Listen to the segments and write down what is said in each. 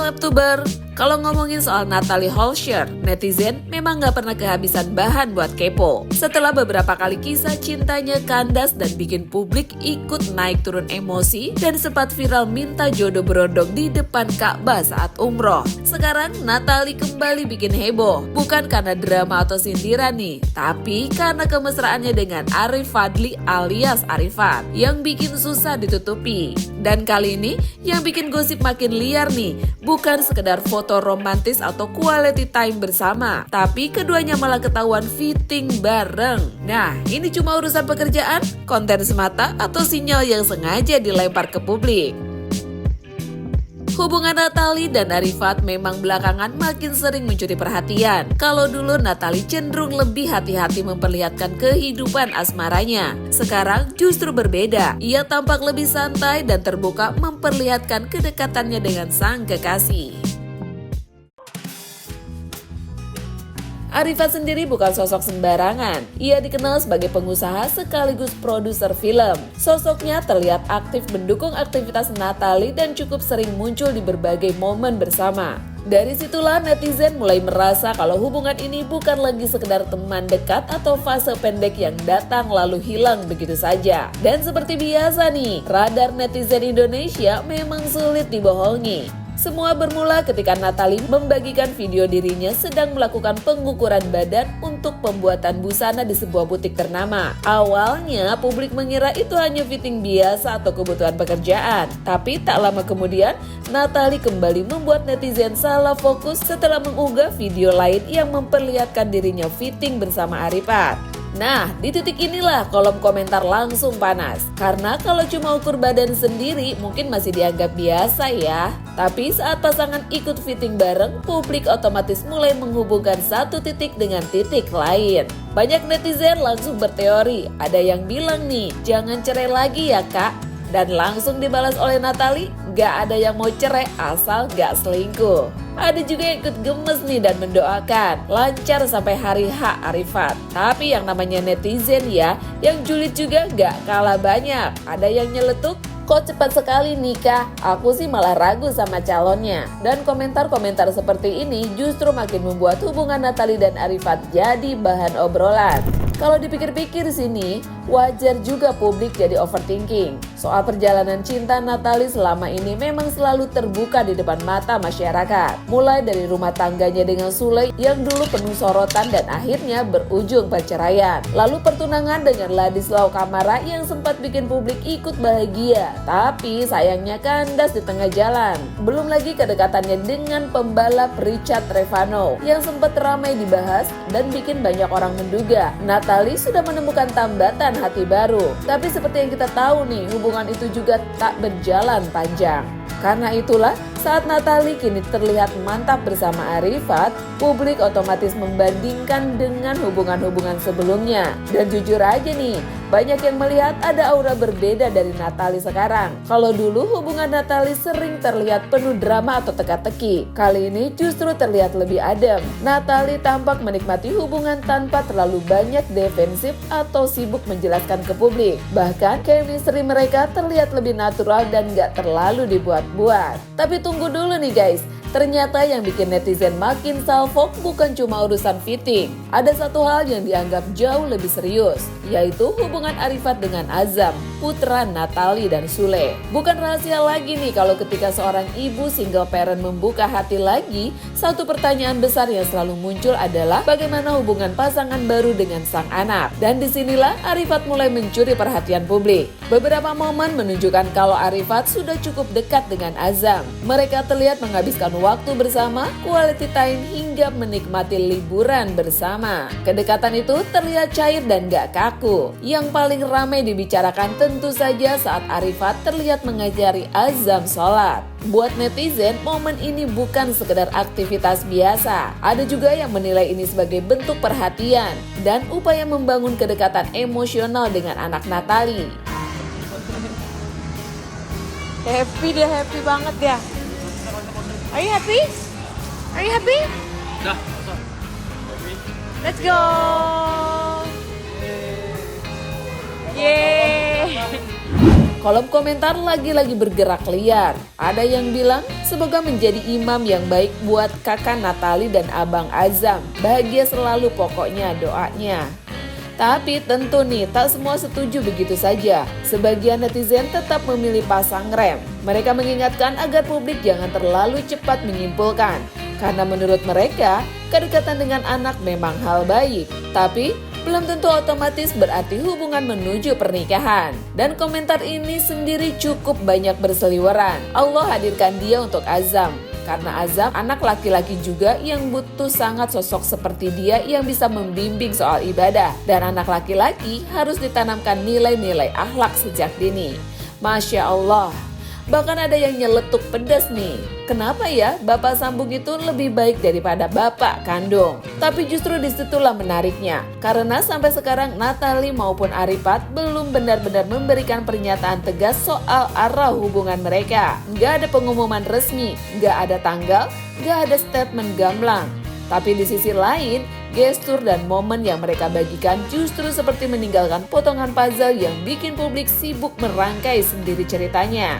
Youtuber, kalau ngomongin soal Natalie Holscher, netizen memang gak pernah kehabisan bahan buat kepo. Setelah beberapa kali kisah cintanya kandas dan bikin publik ikut naik turun emosi dan sempat viral minta jodoh berondong di depan Ka'bah saat umroh. Sekarang Natalie kembali bikin heboh, bukan karena drama atau sindiran nih, tapi karena kemesraannya dengan Arif Fadli alias Arifat yang bikin susah ditutupi. Dan kali ini yang bikin gosip makin liar nih, bukan sekedar foto romantis atau quality time bersama, tapi keduanya malah ketahuan fitting bareng. Nah, ini cuma urusan pekerjaan, konten semata, atau sinyal yang sengaja dilempar ke publik? Hubungan Natalie dan Arifat memang belakangan makin sering mencuri perhatian. Kalau dulu Natalie cenderung lebih hati-hati memperlihatkan kehidupan asmaranya, sekarang justru berbeda. Ia tampak lebih santai dan terbuka memperlihatkan kedekatannya dengan sang kekasih. Arifat sendiri bukan sosok sembarangan. Ia dikenal sebagai pengusaha sekaligus produser film. Sosoknya terlihat aktif mendukung aktivitas Natalie dan cukup sering muncul di berbagai momen bersama. Dari situlah netizen mulai merasa kalau hubungan ini bukan lagi sekedar teman dekat atau fase pendek yang datang lalu hilang begitu saja. Dan seperti biasa nih, radar netizen Indonesia memang sulit dibohongi. Semua bermula ketika Natalie membagikan video dirinya sedang melakukan pengukuran badan untuk pembuatan busana di sebuah butik ternama. Awalnya publik mengira itu hanya fitting biasa atau kebutuhan pekerjaan. Tapi tak lama kemudian Natalie kembali membuat netizen salah fokus setelah mengunggah video lain yang memperlihatkan dirinya fitting bersama Arifat. Nah, di titik inilah kolom komentar langsung panas. Karena kalau cuma ukur badan sendiri mungkin masih dianggap biasa ya. Tapi saat pasangan ikut fitting bareng, publik otomatis mulai menghubungkan satu titik dengan titik lain. Banyak netizen langsung berteori, ada yang bilang nih, jangan cerai lagi ya kak. Dan langsung dibalas oleh Natalie, gak ada yang mau cerai asal gak selingkuh. Ada juga yang ikut gemes nih dan mendoakan lancar sampai hari H Arifat. Tapi yang namanya netizen ya, yang julid juga gak kalah banyak. Ada yang nyeletuk, kok cepat sekali nikah? Aku sih malah ragu sama calonnya. Dan komentar-komentar seperti ini justru makin membuat hubungan Natalie dan Arifat jadi bahan obrolan. Kalau dipikir-pikir sini, wajar juga publik jadi overthinking. Soal perjalanan cinta Natalie selama ini memang selalu terbuka di depan mata masyarakat. Mulai dari rumah tangganya dengan Sule yang dulu penuh sorotan dan akhirnya berujung perceraian. Lalu pertunangan dengan Ladislau Kamara yang sempat bikin publik ikut bahagia. Tapi sayangnya kandas di tengah jalan. Belum lagi kedekatannya dengan pembalap Richard Trevano yang sempat ramai dibahas dan bikin banyak orang menduga Natalie sudah menemukan tambatan hati baru. Tapi seperti yang kita tahu nih, hubungan itu juga tak berjalan panjang. Karena itulah, saat Natalie kini terlihat mantap bersama Arifat, publik otomatis membandingkan dengan hubungan-hubungan sebelumnya. Dan jujur aja nih, banyak yang melihat ada aura berbeda dari Natalie sekarang. Kalau dulu hubungan Natalie sering terlihat penuh drama atau teka-teki, kali ini justru terlihat lebih adem. Natalie tampak menikmati hubungan tanpa terlalu banyak defensif atau sibuk menjelaskan ke publik. Bahkan chemistry mereka terlihat lebih natural dan gak terlalu dibuat-buat. Tapi tunggu dulu nih guys, ternyata yang bikin netizen makin salfok bukan cuma urusan fitting. Ada satu hal yang dianggap jauh lebih serius, yaitu hubungan Arifat dengan Azam, putra Natalie dan Sule. Bukan rahasia lagi nih kalau ketika seorang ibu single parent membuka hati lagi, satu pertanyaan besar yang selalu muncul adalah bagaimana hubungan pasangan baru dengan sang anak. Dan disinilah Arifat mulai mencuri perhatian publik. Beberapa momen menunjukkan kalau Arifat sudah cukup dekat dengan Azam. Mereka terlihat menghabiskan waktu bersama, quality time hingga menikmati liburan bersama. Kedekatan itu terlihat cair dan gak kaku. Yang paling ramai dibicarakan tentu saja saat Arifat terlihat mengajari Azam sholat. Buat netizen, momen ini bukan sekedar aktivitas biasa. Ada juga yang menilai ini sebagai bentuk perhatian dan upaya membangun kedekatan emosional dengan anak Natalie. Happy dia, happy banget ya. Are you happy? Are you happy? Dah, Let's go. Yeay. Kolom komentar lagi-lagi bergerak liar. Ada yang bilang, semoga menjadi imam yang baik buat kakak Natalie dan abang Azam. Bahagia selalu pokoknya doanya. Tapi tentu nih, tak semua setuju begitu saja. Sebagian netizen tetap memilih pasang rem. Mereka mengingatkan agar publik jangan terlalu cepat menyimpulkan. Karena menurut mereka, kedekatan dengan anak memang hal baik. Tapi, belum tentu otomatis berarti hubungan menuju pernikahan. Dan komentar ini sendiri cukup banyak berseliweran. Allah hadirkan dia untuk Azam. Karena Azam anak laki-laki juga yang butuh sangat sosok seperti dia yang bisa membimbing soal ibadah. Dan anak laki-laki harus ditanamkan nilai-nilai akhlak sejak dini. Masya Allah. Bahkan ada yang nyeletuk pedas nih. Kenapa ya bapak sambung itu lebih baik daripada bapak kandung? Tapi justru disitulah menariknya. Karena sampai sekarang Natalie maupun Arifat belum benar-benar memberikan pernyataan tegas soal arah hubungan mereka. Nggak ada pengumuman resmi, nggak ada tanggal, nggak ada statement gamblang. Tapi di sisi lain, gestur dan momen yang mereka bagikan justru seperti meninggalkan potongan puzzle yang bikin publik sibuk merangkai sendiri ceritanya.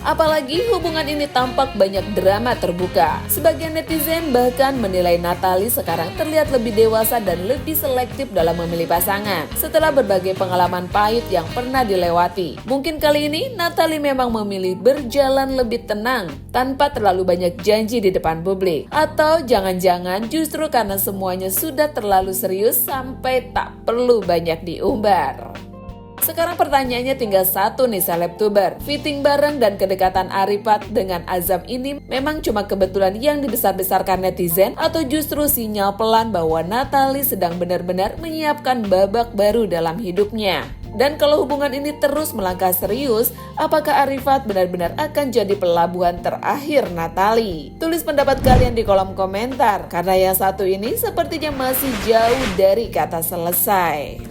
Apalagi hubungan ini tampak banyak drama terbuka. Sebagian netizen bahkan menilai Natalie sekarang terlihat lebih dewasa dan lebih selektif dalam memilih pasangan setelah berbagai pengalaman pahit yang pernah dilewati. Mungkin kali ini Natalie memang memilih berjalan lebih tenang tanpa terlalu banyak janji di depan publik. Atau jangan-jangan justru karena semuanya sudah terlalu serius sampai tak perlu banyak diumbar. Sekarang pertanyaannya tinggal satu nih selebtuber. Fitting bareng dan kedekatan Arifat dengan Azam ini memang cuma kebetulan yang dibesar-besarkan netizen atau justru sinyal pelan bahwa Natalie sedang benar-benar menyiapkan babak baru dalam hidupnya. Dan kalau hubungan ini terus melangkah serius, apakah Arifat benar-benar akan jadi pelabuhan terakhir Natalie? Tulis pendapat kalian di kolom komentar, karena yang satu ini sepertinya masih jauh dari kata selesai.